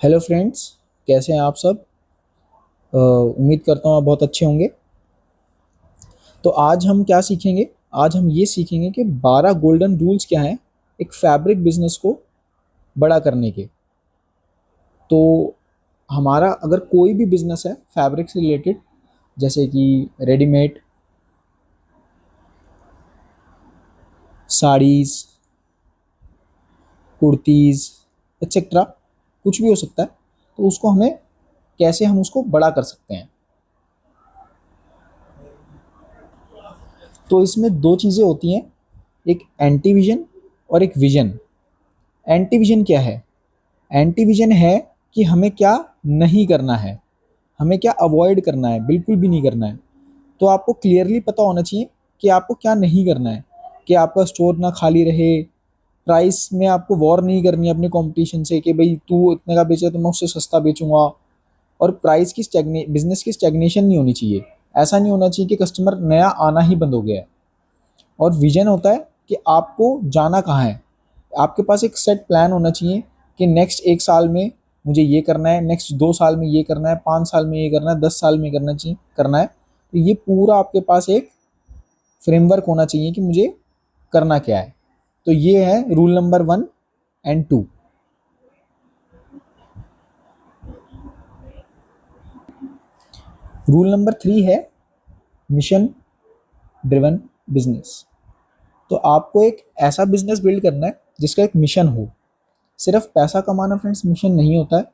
Hello friends, कैसे हैं आप सब। उम्मीद करता हूँ आप बहुत अच्छे होंगे। तो आज हम क्या सीखेंगे। आज हम ये सीखेंगे कि 12 गोल्डन रूल्स क्या हैं एक फैब्रिक बिजनेस को बड़ा करने के। तो हमारा अगर कोई भी बिजनेस है फैब्रिक से रिलेटेड, जैसे कि रेडीमेड, साड़ीज़, कुर्तीज़, एक्सेट्रा, कुछ भी हो सकता है। तो उसको हमें कैसे हम उसको बड़ा कर सकते हैं। तो इसमें दो चीज़ें होती हैं, एक एंटी विजन और एक विजन। एंटी विजन क्या है? एंटी विजन है कि हमें क्या नहीं करना है, हमें क्या अवॉइड करना है, बिल्कुल भी नहीं करना है। तो आपको क्लियरली पता होना चाहिए कि आपको क्या नहीं करना है, कि आपका स्टोर ना खाली रहे। प्राइस में आपको वॉर नहीं करनी है अपने कंपटीशन से कि भाई तू इतने का बेचे तो मैं उससे सस्ता बेचूंगा। और प्राइस की बिजनेस की स्टेगनेशन नहीं होनी चाहिए। ऐसा नहीं होना चाहिए कि कस्टमर नया आना ही बंद हो गया है। और विजन होता है कि आपको जाना कहाँ है। आपके पास एक सेट प्लान होना चाहिए कि नेक्स्ट 1 साल में मुझे ये करना है, नेक्स्ट 2 साल में ये करना है, 5 साल में ये करना है, 10 साल में करना है। तो ये पूरा आपके पास एक फ्रेमवर्क होना चाहिए कि मुझे करना क्या है। तो ये है rule number 1 and 2। Rule number 3 है मिशन ड्रिवन बिजनेस। तो आपको एक ऐसा बिजनेस बिल्ड करना है जिसका एक मिशन हो। सिर्फ पैसा कमाना फ्रेंड्स मिशन नहीं होता है।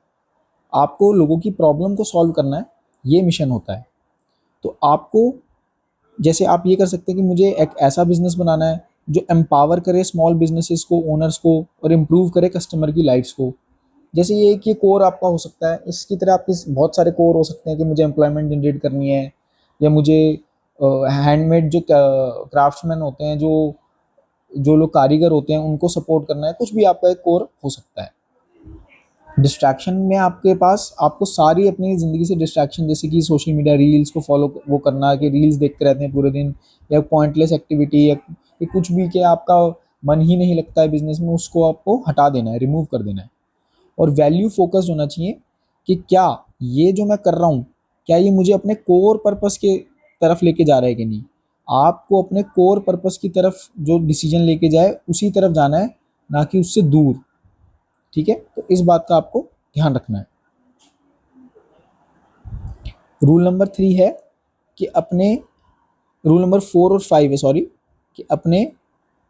आपको लोगों की प्रॉब्लम को सॉल्व करना है, ये मिशन होता है। तो आपको, जैसे आप ये कर सकते हैं कि मुझे एक ऐसा बिजनेस बनाना है जो एम्पावर करे स्मॉल बिजनेसेस को, ओनर्स को, और इम्प्रूव करे कस्टमर की लाइफ्स को। जैसे ये कि कोर आपका हो सकता है, इसकी तरह आपके बहुत सारे कोर हो सकते हैं कि मुझे एम्प्लॉयमेंट जनरेट करनी है, या मुझे हैंडमेड जो क्राफ्ट्समैन होते हैं, जो जो लोग कारीगर होते हैं उनको सपोर्ट करना है। कुछ भी आपका एक कोर हो सकता है। डिस्ट्रैक्शन में आपके पास आपको सारी अपनी ज़िंदगी से डिस्ट्रैक्शन, जैसे कि सोशल मीडिया रील्स को फॉलो वो करना, कि रील्स देखते रहते हैं पूरे दिन, या पॉइंटलेस एक्टिविटी, या कुछ भी कि आपका मन ही नहीं लगता है बिजनेस में, उसको आपको हटा देना है, रिमूव कर देना है। और वैल्यू फोकस्ड होना चाहिए कि क्या ये जो मैं कर रहा हूँ, क्या ये मुझे अपने कोर पर्पस के तरफ लेके जा रहा है कि नहीं। आपको अपने कोर पर्पस की तरफ जो डिसीजन लेके जाए उसी तरफ जाना है, ना कि उससे दूर। ठीक है, तो इस बात का आपको ध्यान रखना है। रूल नंबर 3 है कि अपने, रूल नंबर 4 और 5 है, सॉरी, कि अपने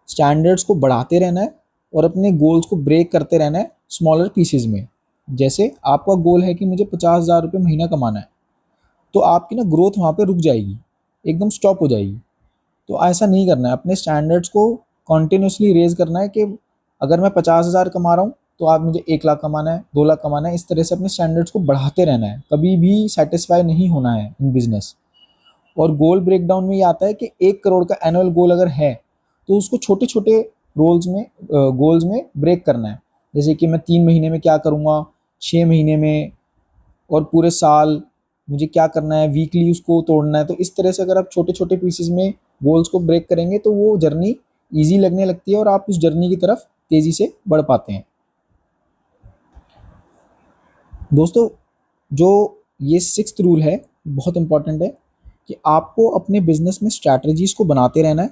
स्टैंडर्ड्स को बढ़ाते रहना है और अपने गोल्स को ब्रेक करते रहना है स्मॉलर पीसेज में। जैसे आपका गोल है कि मुझे 50,000 रुपये महीना कमाना है, तो आपकी ना ग्रोथ वहाँ पे रुक जाएगी, एकदम स्टॉप हो जाएगी। तो ऐसा नहीं करना है, अपने स्टैंडर्ड्स को कॉन्टिन्यूसली रेज करना है कि अगर मैं 50,000 कमा रहा हूँ तो आप मुझे 1 लाख कमाना है, 2 लाख कमाना है। इस तरह से अपने स्टैंडर्ड्स को बढ़ाते रहना है, कभी भी सेटिस्फाई नहीं होना है इन बिजनेस। और गोल ब्रेकडाउन में ये आता है कि 1 करोड़ का एनुअल गोल अगर है तो उसको छोटे छोटे गोल्स में ब्रेक करना है। जैसे कि मैं 3 महीने में क्या करूँगा, 6 महीने में, और पूरे साल मुझे क्या करना है, वीकली उसको तोड़ना है। तो इस तरह से अगर आप छोटे छोटे पीसेस में गोल्स को ब्रेक करेंगे तो वो जर्नी ईजी लगने लगती है और आप उस जर्नी की तरफ तेज़ी से बढ़ पाते हैं। दोस्तों, जो ये 6th रूल है बहुत इंपॉर्टेंट है, कि आपको अपने बिजनेस में स्ट्रैटेजीज को बनाते रहना है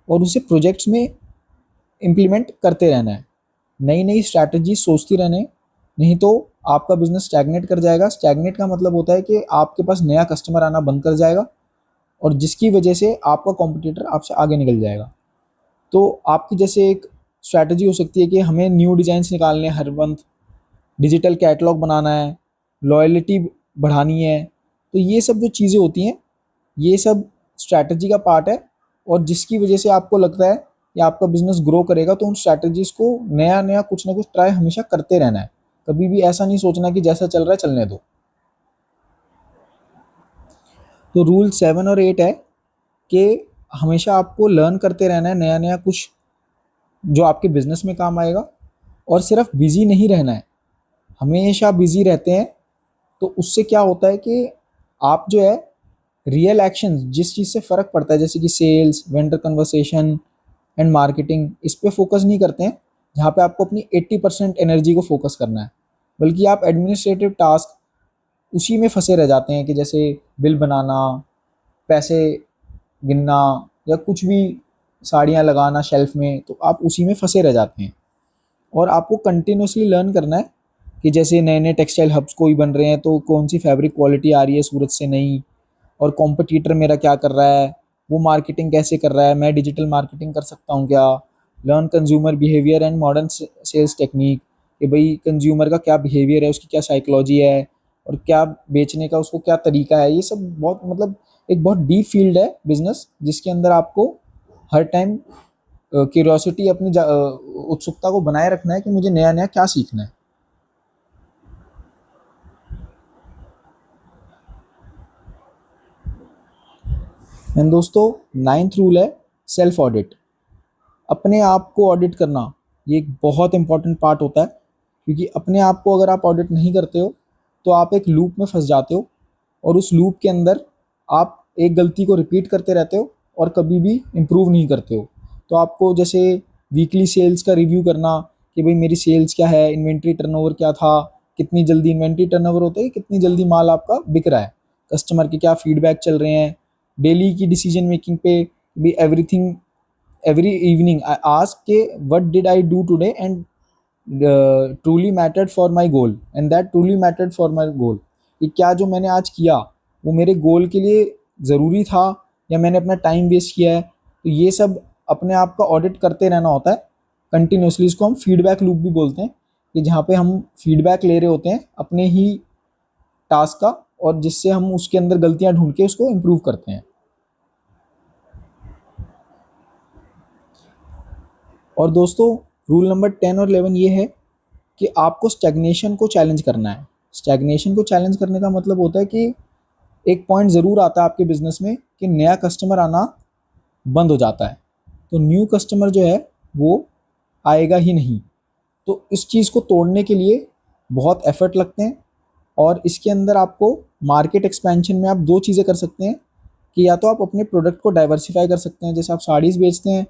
और उसे प्रोजेक्ट्स में इम्प्लीमेंट करते रहना है। नई नई स्ट्रैटेजी सोचती रहने, नहीं तो आपका बिजनेस स्टैग्नेट कर जाएगा। स्टैग्नेट का मतलब होता है कि आपके पास नया कस्टमर आना बंद कर जाएगा, और जिसकी वजह से आपका कॉम्पिटिटर आपसे आगे निकल जाएगा। तो आपकी जैसे एक स्ट्रैटेजी हो सकती है कि हमें न्यू डिज़ाइंस निकालने हैं हर मंथ, डिजिटल कैटलॉग बनाना है, लॉयल्टी बढ़ानी है। तो ये सब जो चीज़ें होती हैं, ये सब स्ट्रैटेजी का पार्ट है। और जिसकी वजह से आपको लगता है कि आपका बिजनेस ग्रो करेगा, तो उन स्ट्रैटेजीज को नया नया कुछ ना कुछ ट्राई हमेशा करते रहना है। कभी भी ऐसा नहीं सोचना कि जैसा चल रहा है चलने दो। तो रूल 7 और 8 है कि हमेशा आपको लर्न करते रहना है नया नया कुछ जो आपके बिजनेस में काम आएगा। और सिर्फ बिजी नहीं रहना है, हमेशा बिजी रहते हैं तो उससे क्या होता है कि आप जो है रियल एक्शन, जिस चीज़ से फ़र्क पड़ता है, जैसे कि sales, vendor conversation and marketing, इस पे फोकस नहीं करते हैं, जहाँ पे आपको अपनी 80% एनर्जी को फोकस करना है। बल्कि आप एडमिनिस्ट्रेटिव टास्क उसी में फंसे रह जाते हैं कि जैसे बिल बनाना, पैसे गिनना, या कुछ भी साड़ियाँ लगाना शेल्फ में, तो आप उसी में फंसे रह जाते हैं। और आपको कंटिन्यूसली लर्न करना है कि जैसे नए नए टेक्सटाइल हब्स कोई बन रहे हैं तो कौन सी फैब्रिक क्वालिटी आ रही है सूरत से नई, और कॉम्पिटिटर मेरा क्या कर रहा है, वो मार्केटिंग कैसे कर रहा है, मैं डिजिटल मार्केटिंग कर सकता हूँ क्या। Learn consumer behaviour and modern sales technique, कि भाई कंज्यूमर का क्या बिहेवियर है, उसकी क्या साइकोलॉजी है, और क्या बेचने का उसको क्या तरीका है। ये सब बहुत मतलब एक बहुत डीप फील्ड है बिजनेस, जिसके अंदर आपको हर टाइम क्यूरियोसिटी अपनी उत्सुकता को बनाए रखना है कि मुझे नया नया क्या सीखना है। एंड दोस्तों, नाइन्थ रूल है सेल्फ ऑडिट। अपने आप को ऑडिट करना ये एक बहुत इंपॉर्टेंट पार्ट होता है, क्योंकि अपने आप को अगर आप ऑडिट नहीं करते हो तो आप एक लूप में फंस जाते हो, और उस लूप के अंदर आप एक गलती को रिपीट करते रहते हो और कभी भी इम्प्रूव नहीं करते हो। तो आपको जैसे वीकली सेल्स का रिव्यू करना कि भाई मेरी सेल्स क्या है, इन्वेंट्री टर्नओवर क्या था, कितनी जल्दी इन्वेंट्री टर्नओवर होता है, कितनी जल्दी माल आपका बिक रहा है, कस्टमर के क्या फीडबैक चल रहे हैं, डेली की डिसीजन मेकिंग पे भी everything. Every evening I ask के what did I do today and truly mattered for my goal, and that truly mattered for my goal, कि क्या जो मैंने आज किया वो मेरे गोल के लिए ज़रूरी था, या मैंने अपना टाइम वेस्ट किया है। तो ये सब अपने आप का ऑडिट करते रहना होता है कंटिन्यूसली। इसको हम फीडबैक लूप भी बोलते हैं, कि जहाँ पे हम फीडबैक ले रहे होते हैं अपने ही टास्क का, और जिससे हम उसके अंदर गलतियाँ ढूंढ के उसको इम्प्रूव करते हैं। और दोस्तों, रूल नंबर 10 और 11 ये है कि आपको स्टैग्नेशन को चैलेंज करना है। स्टैग्नेशन को चैलेंज करने का मतलब होता है कि एक पॉइंट ज़रूर आता है आपके बिजनेस में कि नया कस्टमर आना बंद हो जाता है, तो न्यू कस्टमर जो है वो आएगा ही नहीं। तो इस चीज़ को तोड़ने के लिए बहुत एफर्ट लगते हैं, और इसके अंदर आपको मार्केट एक्सपेंशन में आप दो चीज़ें कर सकते हैं, कि या तो आप अपने प्रोडक्ट को डाइवर्सिफाई कर सकते हैं, जैसे आप साड़ीज़ बेचते हैं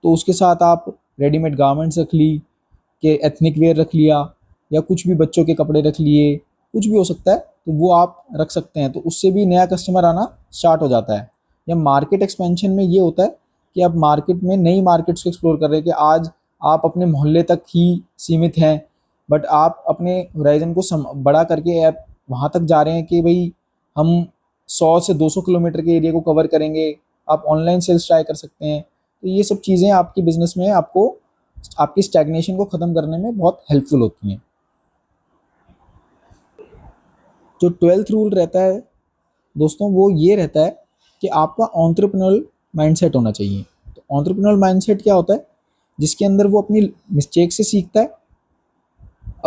तो उसके साथ आप रेडीमेड गारमेंट्स रख ली, कि एथनिक वेयर रख लिया, या कुछ भी बच्चों के कपड़े रख लिए, कुछ भी हो सकता है, तो वो आप रख सकते हैं, तो उससे भी नया कस्टमर आना स्टार्ट हो जाता है। या मार्केट एक्सपेंशन में ये होता है कि आप मार्केट में नई मार्केट्स को एक्सप्लोर कर रहे हैं, कि आज आप अपने मोहल्ले तक ही सीमित हैं, बट आप अपने होराइजन को बड़ा करके आप वहाँ तक जा रहे हैं कि भाई हम 100 से 200 किलोमीटर के एरिया को कवर करेंगे। आप ऑनलाइन सेल्स ट्राई कर सकते हैं। तो ये सब चीज़ें आपकी बिजनेस में आपको आपकी स्टैग्नेशन को ख़त्म करने में बहुत हेल्पफुल होती हैं। जो 12th रूल रहता है दोस्तों, वो ये रहता है कि आपका एंटरप्रेन्योरल माइंडसेट होना चाहिए। तो एंटरप्रेन्योरल माइंडसेट क्या होता है, जिसके अंदर वो अपनी मिस्टेक से सीखता है,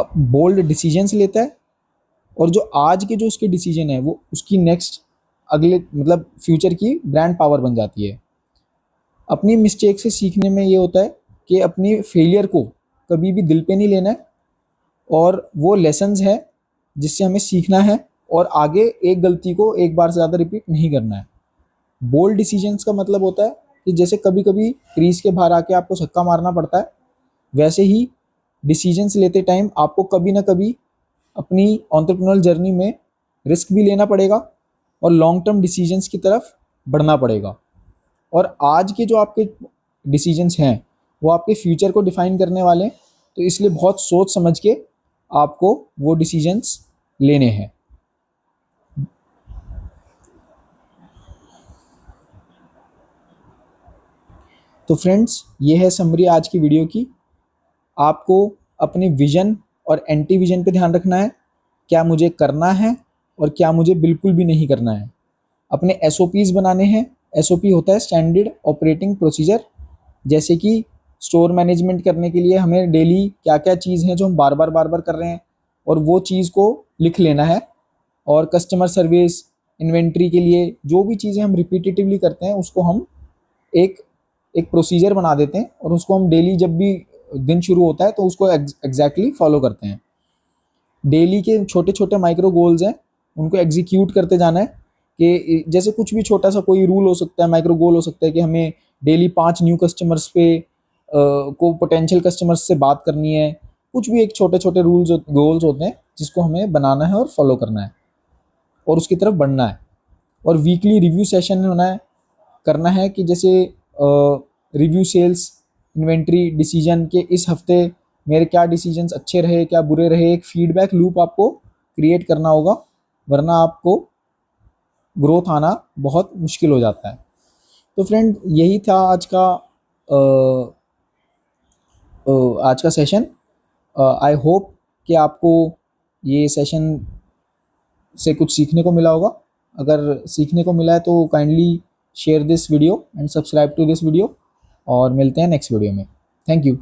बोल्ड डिसीजंस लेता है, और जो आज के जो उसके डिसीजन है वो उसकी नेक्स्ट अगले मतलब फ्यूचर की ब्रांड पावर बन जाती है। अपनी मिस्टेक से सीखने में ये होता है कि अपनी फेलियर को कभी भी दिल पे नहीं लेना है, और वो लेसन्स है जिससे हमें सीखना है, और आगे एक गलती को एक बार से ज़्यादा रिपीट नहीं करना है। बोल्ड डिसीजंस का मतलब होता है कि जैसे कभी कभी क्रीज के बाहर आके आपको छक्का मारना पड़ता है, वैसे ही डिसीजंस लेते टाइम आपको कभी ना कभी अपनी एंटरप्रेन्योरल जर्नी में रिस्क भी लेना पड़ेगा, और लॉन्ग टर्म डिसीजंस की तरफ बढ़ना पड़ेगा। और आज के जो आपके डिसीजंस हैं वो आपके फ्यूचर को डिफाइन करने वाले हैं, तो इसलिए बहुत सोच समझ के आपको वो डिसीजंस लेने हैं। तो फ्रेंड्स, ये है समरी आज की वीडियो की। आपको अपने विजन और एंटी विजन पे ध्यान रखना है, क्या मुझे करना है और क्या मुझे बिल्कुल भी नहीं करना है। अपने एसओपीज़ बनाने हैं। एसओपी होता है स्टैंडर्ड ऑपरेटिंग प्रोसीजर, जैसे कि स्टोर मैनेजमेंट करने के लिए हमें डेली क्या क्या चीज़ हैं जो हम बार बार कर रहे हैं, और वो चीज़ को लिख लेना है। और कस्टमर सर्विस, इन्वेंट्री के लिए जो भी चीज़ें हम रिपीटेटिवली करते हैं उसको हम एक एक प्रोसीजर बना देते हैं, और उसको हम डेली जब भी दिन शुरू होता है तो उसको एग्जैक्टली फॉलो करते हैं। डेली के छोटे छोटे माइक्रो गोल्स हैं, उनको एग्जीक्यूट करते जाना है। कि जैसे कुछ भी छोटा सा कोई रूल हो सकता है, माइक्रो गोल हो सकता है कि हमें डेली 5 न्यू कस्टमर्स पे को पोटेंशियल कस्टमर्स से बात करनी है। कुछ भी एक छोटे छोटे रूल्स गोल्स होते हैं, जिसको हमें बनाना है और फॉलो करना है और उसकी तरफ बढ़ना है। और वीकली रिव्यू सेशन होना है, करना है कि जैसे रिव्यू सेल्स, इन्वेंट्री, डिसीजन के इस हफ्ते मेरे क्या डिसीजंस अच्छे रहे, क्या बुरे रहे, एक फीडबैक लूप आपको क्रिएट करना होगा, वरना आपको ग्रोथ आना बहुत मुश्किल हो जाता है। तो फ्रेंड यही था आज का सेशन। आई होप कि आपको ये सेशन से कुछ सीखने को मिला होगा। अगर सीखने को मिला है तो kindly share this video and subscribe to this video, और मिलते हैं नेक्स्ट वीडियो में। Thank you.